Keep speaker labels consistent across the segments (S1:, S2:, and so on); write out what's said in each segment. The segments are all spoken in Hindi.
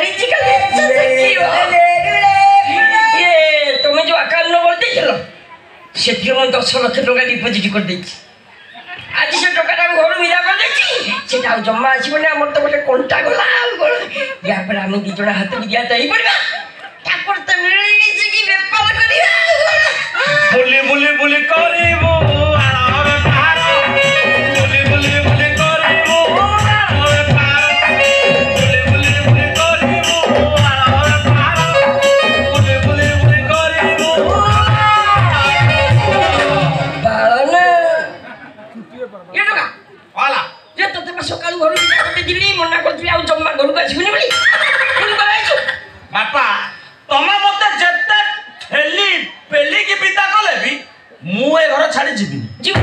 S1: ଜାଣିଛି ଖାଲି তুমি যে 51 বলতেছিল সেটি আমি 10 লক্ষ টাকা ডিপোজিট করে দিয়েছি আজ সে টাকাটা আমি ঘর বিদা করে দিয়েছি সেটা জমা আসবে না আমার তো গোটে কোনটা গলা ইয়ারপরে আমি দুজনের হাতে দিয়া যাই পড়বা তারপর তো মিলে গেছে কি ব্যাপার করিবা বলে বলে বলে করিব সকাল ঘর দিলি মনা করছিলি আর জমা ঘরକୁ আসবিনি বলি পুଣି କରାଇଛୁ ବାପା ତମେ ମତେ ଯେତେ ଠେଲି ପେଲିକି ବିଦା କଲେ ବି ମୁଁ ଏ ଘର ଛାଡ଼ି ଯିବିନି ଯିବୁ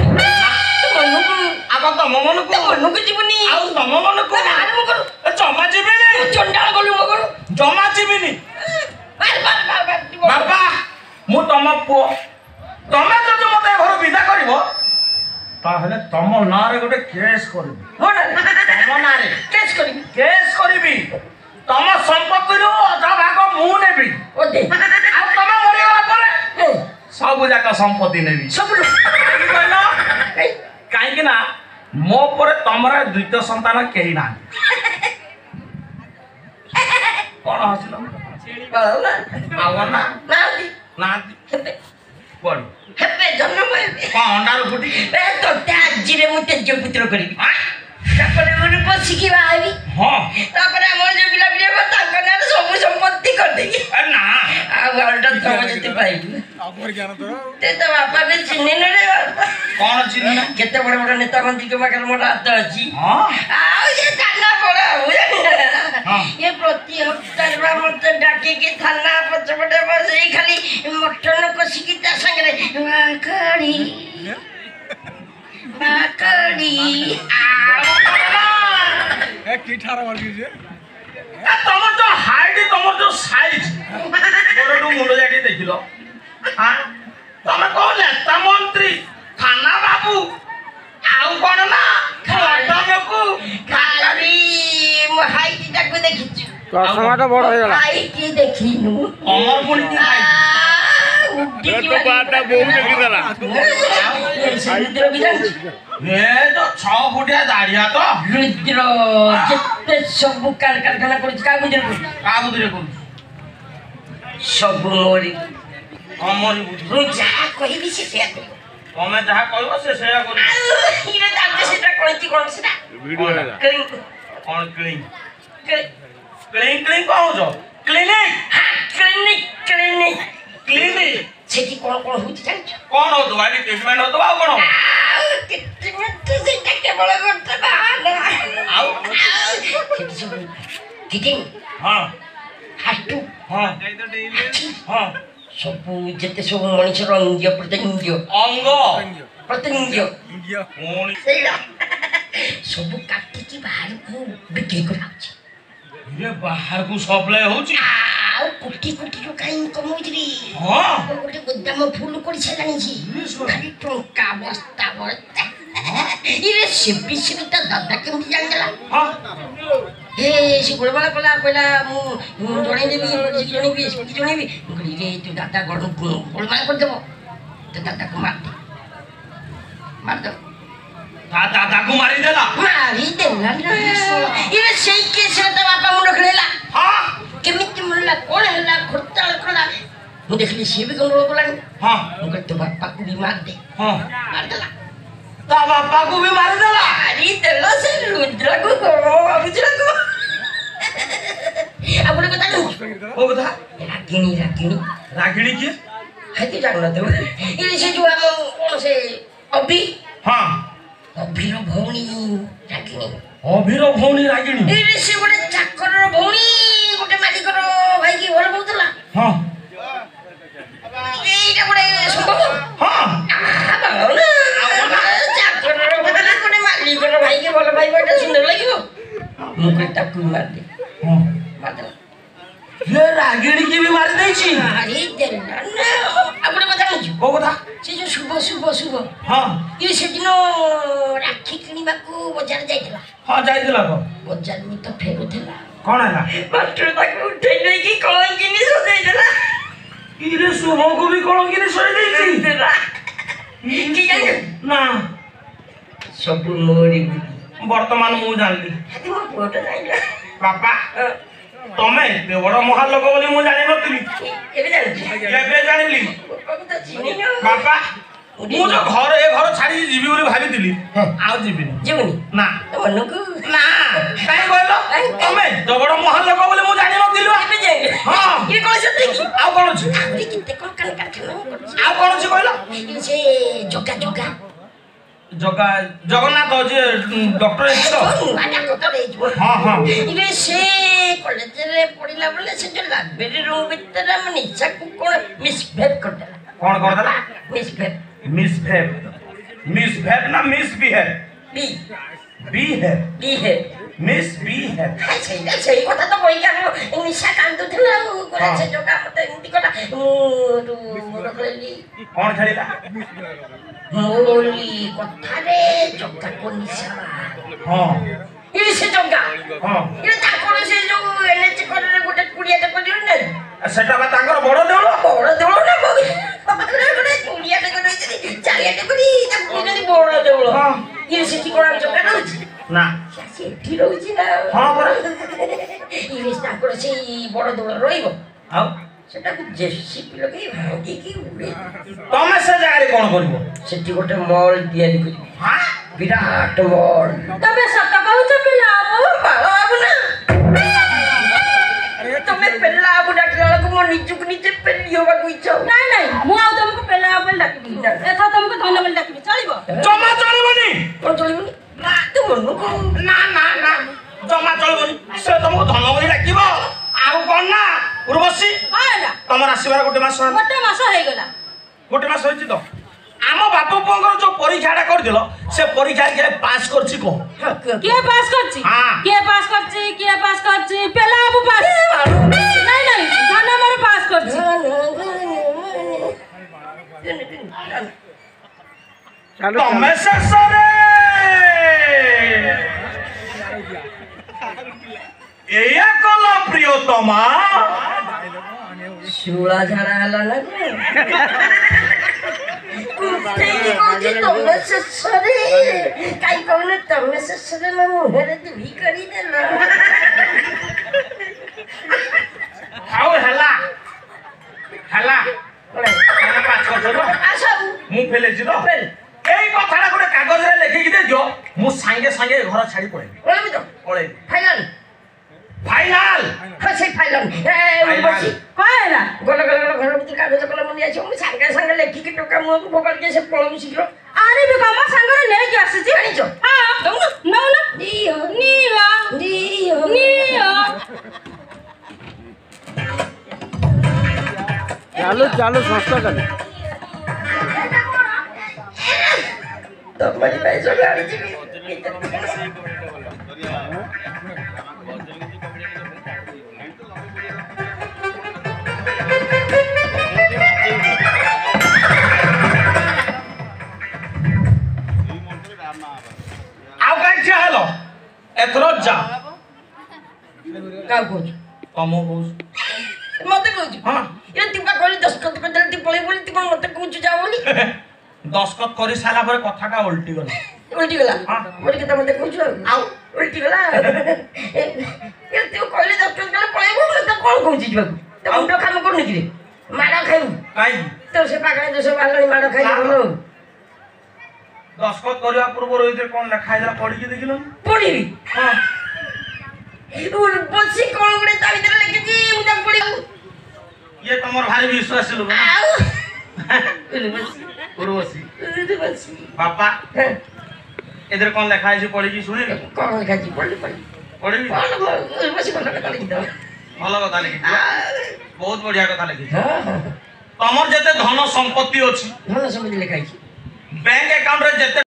S1: ମନକୁ ଆଗ ତମ ମନକୁ ଯିବୁନି ଆଉ ତମ ମନକୁ ମୁଁ କରୁ ଜମା ଯିବିନି ଚଣ୍ଡାଳ ଗଲୁ ମୋ ଘରୁ ଜମା ଯିବିନି ବାପା ମୁଁ ତମ ପୁଅ ତମେ ଯଦି ମତେ ଏ ଘର ବିଦା କରିବ তাহলে তম নারে গোটে কেস করবি তম নারে কেস করবি তম সম্পত্তির অধা ভাগ মু নেবি আর তমে মরিগলা পরে সবু যাক সম্পত্তি নেবি সবু কইল কাইকি না মো পরে তমর দ্বিতীয় সন্তান কেহি না কোন হসিল না না না বল হেপে জন্ম অন্ডার ফুটি এ তো তাজিরে মু তেজ পুত্র করিবি তারপরে মনে পছিকি বাহাবি হ্যাঁ তারপরে আমার যে পিলা পিলা কথা কনা সব সম্পত্তি করে দেবি না আর ঘরটা তোমার যেতে পাইবি আমার জ্ঞান তো তে তো বাপা কে চিনি না রে কোন চিনি না কেতে বড় বড় নেতা মন্ত্রী কে মাকার মোটা হাত আছে হ্যাঁ আও যে কান্না পড়া ये प्रति हफ्ता मत डाके के थाना पचपटे बस ये खाली मटन को सिकिता संगे माकड़ी माकड़ी ए की ठारा मार दीजिए ए तमर तो हाइट तमर तो साइज बड़ो मुंडो जाके देखिलो हां तमे कोन नेता मंत्री थाना बाबू आउ कोन ना मटनकू खाली हाइट ताको देखिछु कसमाटा बड़ हो गेला हाइट देखिनु अमर पुनी हाइट तो बाटा बोम देखि देला रुद्र बिजान ए तो 6 फुटिया दाढ़िया तो रुद्र जत्ते सब कारखाना कर का बुझे कर सब मोरी अमर बुझ जा कहिबी से तमे जहा कहबो से सेया करी इरे दाते सेटा कहती कोन सेटा वीडियो हैला कौन क्लीन क्लीन क्लीन कौन जो क्लिनिक क्लिनिक क्लिनिक क्लिनिक सेठी कौन कौन होती जान कौन हो दवाई ट्रीटमेंट हो तो आउ कौन ट्रीटमेंट तो सेटा केवल करते बा आउ सेठी सब किटिंग हां हाटू हां जाई तो डेली हां सब जते सब मनुष्य अंग प्रत्यंग कोन सेला सब काटी की बाहर को बिक्री कराउछ ये बाहर को सप्लाई होची आ कोटी कोटी रो काई इनकम होची रे हां गोटे गोदाम फुल करि छलानी छी खाली टंका बस्ता बस्ता इरे सिपी सिपीता दादा केम जानला हां ए से गोलवाला कहला मु जणे देबी जणे भी गली रे तू दादा गोलवाला कर देबो तो दादा को मार दो दादा को मारी देला ना इरे सेई केस रे त बापा मुंड खेला हां केमिति मुल्ला कोन हला खुरताल कला मु देखली से भी गंडो बोला हां मु तो बापा को भी मार दे हां मार देला ता बापा को भी मार देला अरे देला से रुद्र को अभिजरा को अब बोले बता ओ बता रागिणी के है कि जानना तो इरे से जो हम कौन से अभी हां अभिर भौणी रागिणी एरे से गोटे चाकर भौणी गोटे मालिक भाई की भल बोतला हां एटा गोटे संभव हां चाकर भौणी गोटे मालिक भाई के भल भाई बेटा सुंदर लागियो मुके टाकू मार दे हां मार दे ये रागिणी की भी मार देई छी अरे देना ना अपने बता ओ कथा से जो शुभ हां ये से दिनो राखी किनिबा को बाजार जाइतला हां जाइतला को बाजार में तो फेरुथला कौन है
S2: मास्टर ताको उठे नहीं कलंकिनी सजाई देला
S1: इरे शुभ को भी कलंकिनी सजाई देई
S2: देला की जाने
S1: ना
S2: सब मोरी
S1: वर्तमान मु जानली
S2: तुम फोटो जाइला
S1: बापा तमे एते बड़ महान लोक बोली मु जानि नथिली
S2: एबे जानि
S1: एबे जानिली
S2: तो चिनी ना
S1: बापा मु जो घर ए घर छाड़ी जीवी बोली भाबितिली आ जीविनी
S2: जीवनी
S1: ना
S2: मनको
S1: ना काई कहलो तमे जो बड़ महान लोक बोली मु जानि नथिली
S2: एबे जाइला
S1: हां
S2: ये कोन से देखी
S1: आ कोन छी
S2: किते कोन कान कारखाना
S1: आ कोन छी कहलो
S2: से जोगा जोगा
S1: जगा जगन्नाथ जे डॉक्टर है तो
S2: आटा डॉक्टर है जो
S1: हां हां
S2: इबे से कॉलेज रे पढिला बोले से जो लाइब्रेरी रूम भीतर हम निशा को कोन मिसबिहेव करला
S1: कौन कर देला मिसबिहेव ना मिसबिहेव बी है मिसबिहेव
S2: सही कथा तो कोई क्या निशा कांदु थला कोन से जो काम तो इनती कथा रखलेली
S1: कौन खेलिला
S2: मोली कथा रे जोगा को निशा
S1: हां
S2: ये से जोगा
S1: हां
S2: ये ताकोर से जो एनएच करे गोटे कुड़िया ते पडियो ने
S1: सेटा बा तांकर बड़ देउल
S2: ना बाबा गोटे कुड़िया ते करे चालिया ते करी ता कुड़ी बड़ देउल
S1: हां
S2: ये से की कोन जोगा रहउची
S1: ना
S2: से ठी रहउची ना
S1: हां बड़ा
S2: ये ताकोर से बड़ देउल रहिबो
S1: आ
S2: सेटा को जेसीपी लगे भांगी की उड़े
S1: तमे से जागारे कोन करबो
S2: सेठी गोटे मॉल तैयारी करी
S1: हां
S2: विराट मॉल तबे सत कहउछ पिला बाबा बाबू ना अरे तमे पेला बाबू डाकला को मो निचुक नीचे पेलियो बाबू इच्छा
S3: नहीं नहीं मु आ तुमको पेला बोल डाकबी एथा तुमको धन बोल डाकबी चलिबो
S1: जमा चलिबनी
S2: कोन चलिबनी ना तू मनु को
S1: ना जमा चलिबनी से तुमको धन बोली डाकिबो आउ कोन ना उर्वशी
S3: आला
S1: तमर आसीबार गोटे मास
S3: हे गला
S1: गोटे मास होइछि तो आम बापू पुंगर जो परीक्षाटा करदिलो से परीक्षा के पास करछि को
S3: के पास करछि
S1: हां
S3: के पास करछि पेला बाबू पास नहीं नहीं धन हमर पास करछि
S1: चलो तमे से सरे एया कला प्रियतमा
S2: शिवला झाड़ा हला ना कुत्ते को तमे से सरे काई कहने तमे से सरे ना मुहरे दुही करी देला
S1: आओ हला एना पास करछो
S2: आसा
S1: मु फेले छि तो एई कथाटा गोटे कागज रे लिखि कि दे दियो मु संगे संगे घर छाड़ी पळे फाइनल
S2: से फाइनल ए बसी
S3: कहला
S2: गला घर भीतर कागज कलम मनि आछो मु संगे संगे लेखि के टोका मु भोकड़ के से पळम शीघ्र
S3: आरे भी कमा संगरे ले के आसी
S2: आनिछो
S3: हां दउन ना निया
S4: चालू संस्था कर
S2: तो मजी पैसा गाड़ी जी
S1: आउ काई छ हेलो एथरो जा
S2: का कोच
S1: तमो कोस
S2: मते कोच
S1: हां
S2: ये तिपा कोली 10 कत को जल्दी पळे बोली ती कोन मते कोच जा बोली
S1: दस्खत करी साला पर कथाटा उल्टी गला
S2: उल्टी गला बोली के मते कोच आउ उल्टी गला ये तू कोली 10 कत को पळे बोली तो कोन कोच जीवा तो मुंडो काम करनी कि माडा खाइबू
S1: काई
S2: तो से पागल दोसे वालनी माडा खाइ बोलो
S1: दस्खत करिया पूर्व रहिते कोन लिखाइ जरा पढि के देखिलो
S2: पढी
S1: हां
S2: उन बसी कोन गुडे ता भीतर लेके जी मुदा पढी
S1: ये तमर भारी विश्वास लोग
S2: आउ
S1: उर्वशी पापा इधर कौन लिखा है जो पढ़ी सुने
S2: कौन लिखा जी पढ़ी
S1: पढ़ी
S2: उर्वशी कौन कथा लिखी दो
S1: भल कथा लिखी बहुत बढ़िया कथा लिखी तमर जते धन संपत्ति अछि
S2: धन संपत्ति लिखा है
S1: बैंक अकाउंट रे जते